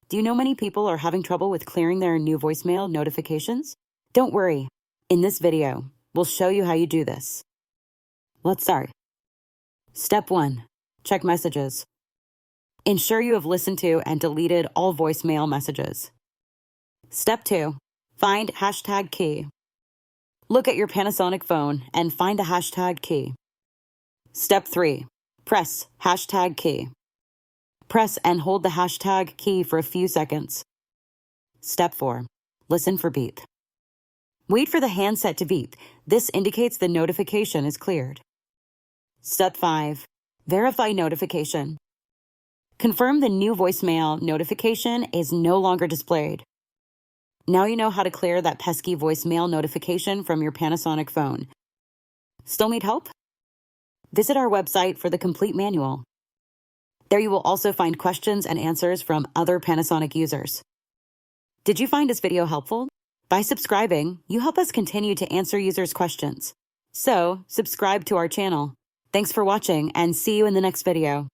Do you know many people are having trouble with clearing their new voicemail notifications? Don't worry. In this video, we'll show you how you do this. Let's start. Step 1. Check messages. Ensure you have listened to and deleted all voicemail messages. Step 2. Find hashtag key. Look at your Panasonic phone and find the hashtag key. Step 3. Press hashtag key. Press and hold the hashtag key for a few seconds. Step 4. Listen for beep. Wait for the handset to beep. This indicates the notification is cleared. Step 5. Verify notification. Confirm the new voicemail notification is no longer displayed. Now you know how to clear that pesky voicemail notification from your Panasonic phone. Still need help? Visit our website for the complete manual. There you will also find questions and answers from other Panasonic users. Did you find this video helpful? By subscribing, you help us continue to answer users' questions. So, subscribe to our channel. Thanks for watching and see you in the next video.